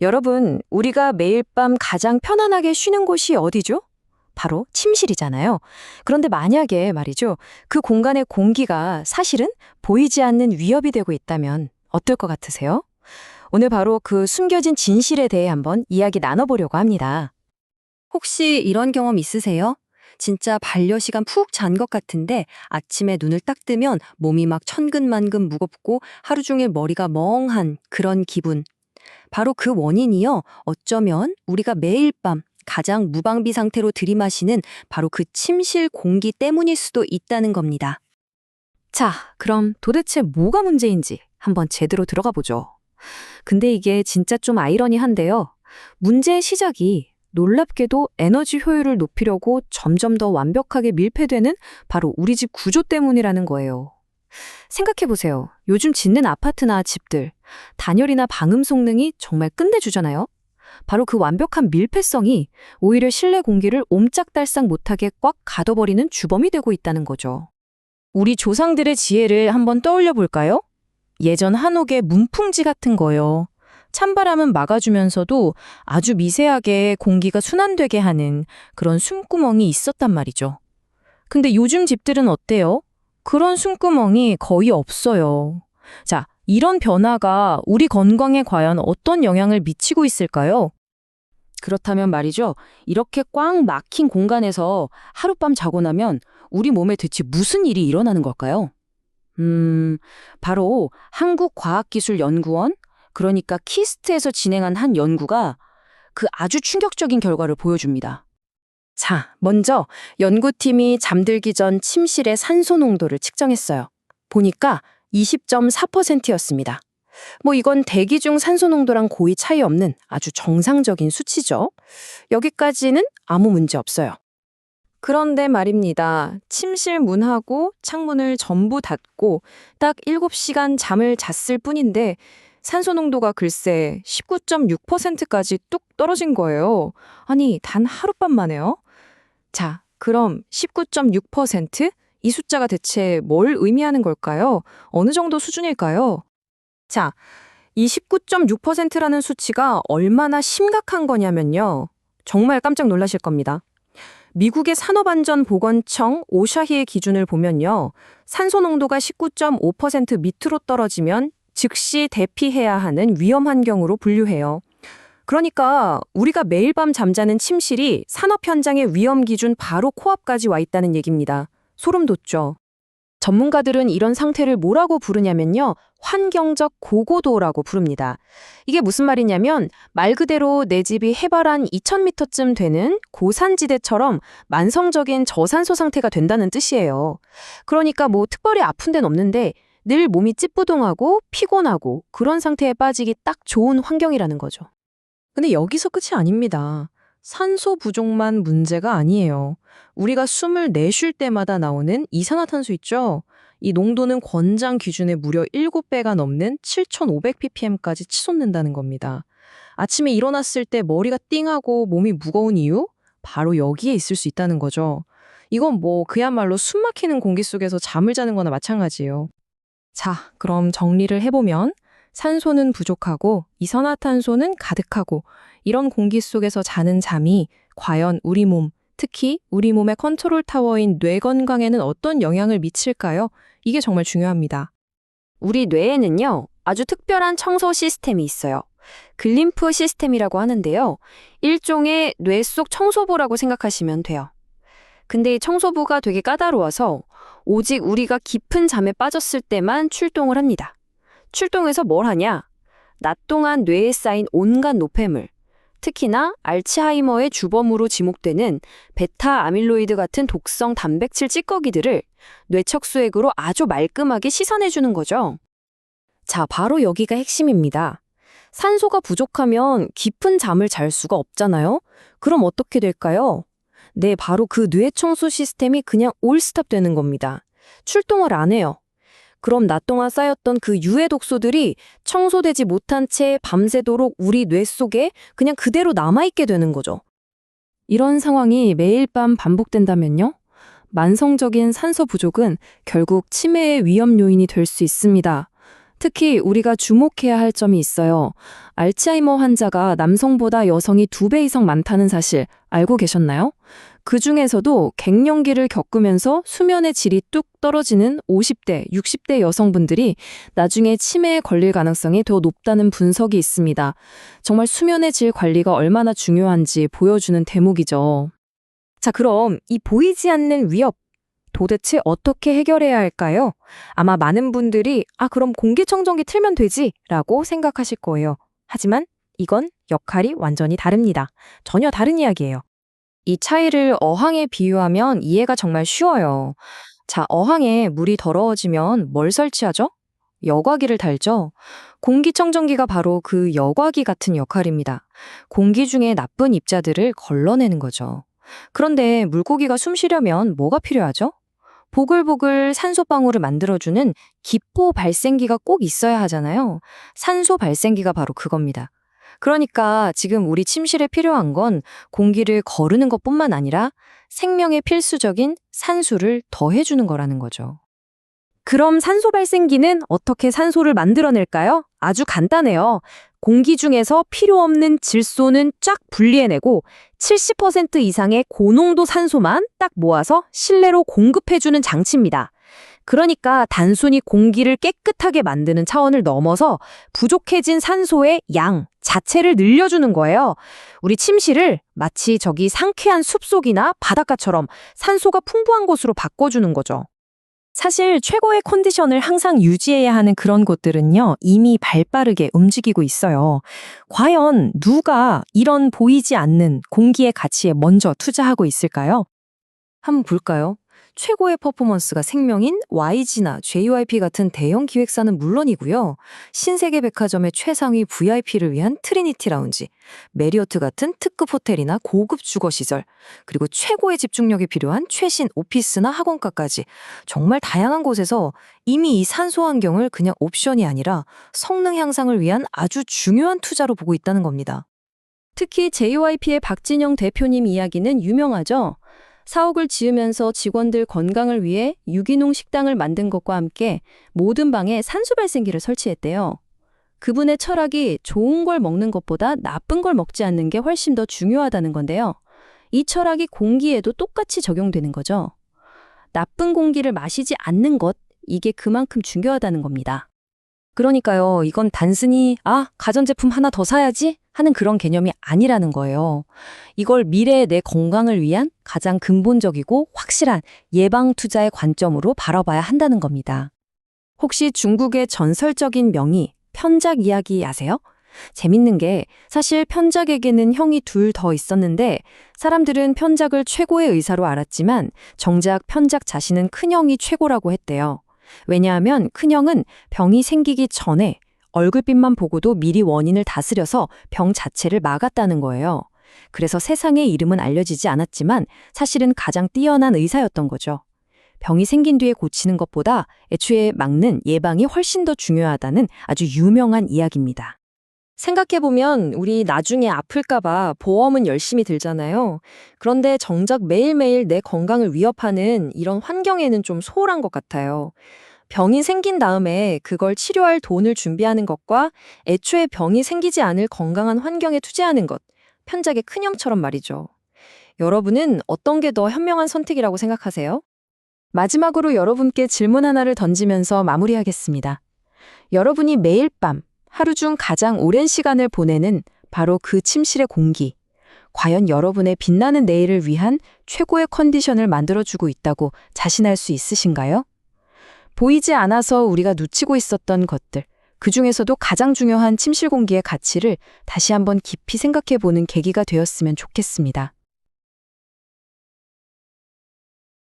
여러분, 우리가 매일 밤 가장 편안하게 쉬는 곳이 어디죠? 바로 침실이잖아요. 그런데 만약에 말이죠, 그 공간의 공기가 사실은 보이지 않는 위협이 되고 있다면 어떨 것 같으세요? 오늘 바로 그 숨겨진 진실에 대해 한번 이야기 나눠보려고 합니다. 혹시 이런 경험 있으세요? 진짜 반려시간 푹 잔 것 같은데 아침에 눈을 딱 뜨면 몸이 막 천근만근 무겁고 하루 종일 머리가 멍한 그런 기분. 바로 그 원인이요. 어쩌면 우리가 매일 밤 가장 무방비 상태로 들이마시는 바로 그 침실 공기 때문일 수도 있다는 겁니다. 자, 그럼 도대체 뭐가 문제인지 한번 제대로 들어가 보죠. 근데 이게 진짜 좀 아이러니한데요. 문제의 시작이 놀랍게도 에너지 효율을 높이려고 점점 더 완벽하게 밀폐되는 바로 우리 집 구조 때문이라는 거예요. 생각해보세요. 요즘 짓는 아파트나 집들, 단열이나 방음 성능이 정말 끝내주잖아요. 바로 그 완벽한 밀폐성이 오히려 실내 공기를 옴짝달싹 못하게 꽉 가둬버리는 주범이 되고 있다는 거죠. 우리 조상들의 지혜를 한번 떠올려 볼까요? 예전 한옥의 문풍지 같은 거요. 찬바람은 막아주면서도 아주 미세하게 공기가 순환되게 하는 그런 숨구멍이 있었단 말이죠. 근데 요즘 집들은 어때요? 그런 숨구멍이 거의 없어요. 자, 이런 변화가 우리 건강에 과연 어떤 영향을 미치고 있을까요? 그렇다면 말이죠. 이렇게 꽉 막힌 공간에서 하룻밤 자고 나면 우리 몸에 대체 무슨 일이 일어나는 걸까요? 바로 한국과학기술연구원, 그러니까 키스트에서 진행한 한 연구가 그 아주 충격적인 결과를 보여줍니다. 자, 먼저 연구팀이 잠들기 전 침실의 산소 농도를 측정했어요. 보니까 20.4%였습니다. 이건 대기 중 산소 농도랑 거의 차이 없는 아주 정상적인 수치죠. 여기까지는 아무 문제 없어요. 그런데 말입니다. 침실 문하고 창문을 전부 닫고 딱 7시간 잠을 잤을 뿐인데 산소 농도가 글쎄 19.6%까지 뚝 떨어진 거예요. 아니, 단 하룻밤 만에요? 자, 그럼 19.6%? 이 숫자가 대체 뭘 의미하는 걸까요? 어느 정도 수준일까요? 자, 이 19.6%라는 수치가 얼마나 심각한 거냐면요. 정말 깜짝 놀라실 겁니다. 미국의 산업안전보건청 오샤히의 기준을 보면요. 산소 농도가 19.5% 밑으로 떨어지면 즉시 대피해야 하는 위험 환경으로 분류해요. 그러니까 우리가 매일 밤 잠자는 침실이 산업 현장의 위험 기준 바로 코앞까지 와 있다는 얘기입니다. 소름 돋죠. 전문가들은 이런 상태를 뭐라고 부르냐면요. 환경적 고고도라고 부릅니다. 이게 무슨 말이냐면 말 그대로 내 집이 해발 한 2000m쯤 되는 고산지대처럼 만성적인 저산소 상태가 된다는 뜻이에요. 그러니까 특별히 아픈 데는 없는데 늘 몸이 찌뿌둥하고 피곤하고 그런 상태에 빠지기 딱 좋은 환경이라는 거죠. 근데 여기서 끝이 아닙니다. 산소 부족만 문제가 아니에요. 우리가 숨을 내쉴 때마다 나오는 이산화탄소 있죠? 이 농도는 권장 기준의 무려 7배가 넘는 7,500ppm까지 치솟는다는 겁니다. 아침에 일어났을 때 머리가 띵하고 몸이 무거운 이유? 바로 여기에 있을 수 있다는 거죠. 이건 그야말로 숨 막히는 공기 속에서 잠을 자는 거나 마찬가지예요. 자, 그럼 정리를 해보면 산소는 부족하고 이산화탄소는 가득하고 이런 공기 속에서 자는 잠이 과연 우리 몸, 특히 우리 몸의 컨트롤 타워인 뇌 건강에는 어떤 영향을 미칠까요? 이게 정말 중요합니다. 우리 뇌에는요, 아주 특별한 청소 시스템이 있어요. 글림프 시스템이라고 하는데요. 일종의 뇌 속 청소부라고 생각하시면 돼요. 근데 이 청소부가 되게 까다로워서 오직 우리가 깊은 잠에 빠졌을 때만 출동을 합니다. 출동해서 뭘 하냐? 낮 동안 뇌에 쌓인 온갖 노폐물, 특히나 알츠하이머의 주범으로 지목되는 베타 아밀로이드 같은 독성 단백질 찌꺼기들을 뇌척수액으로 아주 말끔하게 씻어내주는 거죠. 자, 바로 여기가 핵심입니다. 산소가 부족하면 깊은 잠을 잘 수가 없잖아요? 그럼 어떻게 될까요? 네, 바로 그 뇌 청소 시스템이 그냥 올스톱 되는 겁니다. 출동을 안 해요. 그럼 낮 동안 쌓였던 그 유해 독소들이 청소되지 못한 채 밤새도록 우리 뇌 속에 그냥 그대로 남아있게 되는 거죠. 이런 상황이 매일 밤 반복된다면요? 만성적인 산소 부족은 결국 치매의 위험 요인이 될 수 있습니다. 특히 우리가 주목해야 할 점이 있어요. 알츠하이머 환자가 남성보다 여성이 2배 이상 많다는 사실 알고 계셨나요? 그 중에서도 갱년기를 겪으면서 수면의 질이 뚝 떨어지는 50대, 60대 여성분들이 나중에 치매에 걸릴 가능성이 더 높다는 분석이 있습니다. 정말 수면의 질 관리가 얼마나 중요한지 보여주는 대목이죠. 자, 그럼 이 보이지 않는 위협, 도대체 어떻게 해결해야 할까요? 아마 많은 분들이 그럼 공기청정기 틀면 되지 라고 생각하실 거예요. 하지만 이건 역할이 완전히 다릅니다. 전혀 다른 이야기예요. 이 차이를 어항에 비유하면 이해가 정말 쉬워요. 자, 어항에 물이 더러워지면 뭘 설치하죠? 여과기를 달죠. 공기청정기가 바로 그 여과기 같은 역할입니다. 공기 중에 나쁜 입자들을 걸러내는 거죠. 그런데 물고기가 숨 쉬려면 뭐가 필요하죠? 보글보글 산소방울을 만들어주는 기포 발생기가 꼭 있어야 하잖아요. 산소 발생기가 바로 그겁니다. 그러니까 지금 우리 침실에 필요한 건 공기를 거르는 것뿐만 아니라 생명에 필수적인 산소를 더해주는 거라는 거죠. 그럼 산소 발생기는 어떻게 산소를 만들어낼까요? 아주 간단해요. 공기 중에서 필요 없는 질소는 쫙 분리해내고 70% 이상의 고농도 산소만 딱 모아서 실내로 공급해주는 장치입니다. 그러니까 단순히 공기를 깨끗하게 만드는 차원을 넘어서 부족해진 산소의 양 자체를 늘려주는 거예요. 우리 침실을 마치 저기 상쾌한 숲속이나 바닷가처럼 산소가 풍부한 곳으로 바꿔주는 거죠. 사실 최고의 컨디션을 항상 유지해야 하는 그런 곳들은요, 이미 발빠르게 움직이고 있어요. 과연 누가 이런 보이지 않는 공기의 가치에 먼저 투자하고 있을까요? 한번 볼까요? 최고의 퍼포먼스가 생명인 YG나 JYP 같은 대형 기획사는 물론이고요. 신세계 백화점의 최상위 VIP를 위한 트리니티 라운지, 메리어트 같은 특급 호텔이나 고급 주거시설, 그리고 최고의 집중력이 필요한 최신 오피스나 학원가까지 정말 다양한 곳에서 이미 이 산소 환경을 그냥 옵션이 아니라 성능 향상을 위한 아주 중요한 투자로 보고 있다는 겁니다. 특히 JYP의 박진영 대표님 이야기는 유명하죠. 사옥을 지으면서 직원들 건강을 위해 유기농 식당을 만든 것과 함께 모든 방에 산소 발생기를 설치했대요. 그분의 철학이 좋은 걸 먹는 것보다 나쁜 걸 먹지 않는 게 훨씬 더 중요하다는 건데요. 이 철학이 공기에도 똑같이 적용되는 거죠. 나쁜 공기를 마시지 않는 것, 이게 그만큼 중요하다는 겁니다. 그러니까요, 이건 단순히 가전제품 하나 더 사야지 하는 그런 개념이 아니라는 거예요. 이걸 미래의 내 건강을 위한 가장 근본적이고 확실한 예방 투자의 관점으로 바라봐야 한다는 겁니다. 혹시 중국의 전설적인 명의 편작 이야기 아세요? 재밌는 게 사실 편작에게는 형이 둘 더 있었는데 사람들은 편작을 최고의 의사로 알았지만 정작 편작 자신은 큰형이 최고라고 했대요. 왜냐하면 큰형은 병이 생기기 전에 얼굴빛만 보고도 미리 원인을 다스려서 병 자체를 막았다는 거예요. 그래서 세상의 이름은 알려지지 않았지만 사실은 가장 뛰어난 의사였던 거죠. 병이 생긴 뒤에 고치는 것보다 애초에 막는 예방이 훨씬 더 중요하다는 아주 유명한 이야기입니다. 생각해보면 우리 나중에 아플까봐 보험은 열심히 들잖아요. 그런데 정작 매일매일 내 건강을 위협하는 이런 환경에는 좀 소홀한 것 같아요. 병이 생긴 다음에 그걸 치료할 돈을 준비하는 것과 애초에 병이 생기지 않을 건강한 환경에 투자하는 것, 편작의 큰형처럼 말이죠. 여러분은 어떤 게 더 현명한 선택이라고 생각하세요? 마지막으로 여러분께 질문 하나를 던지면서 마무리하겠습니다. 여러분이 매일 밤 하루 중 가장 오랜 시간을 보내는 바로 그 침실의 공기. 과연 여러분의 빛나는 내일을 위한 최고의 컨디션을 만들어주고 있다고 자신할 수 있으신가요? 보이지 않아서 우리가 놓치고 있었던 것들, 그 중에서도 가장 중요한 침실 공기의 가치를 다시 한번 깊이 생각해보는 계기가 되었으면 좋겠습니다.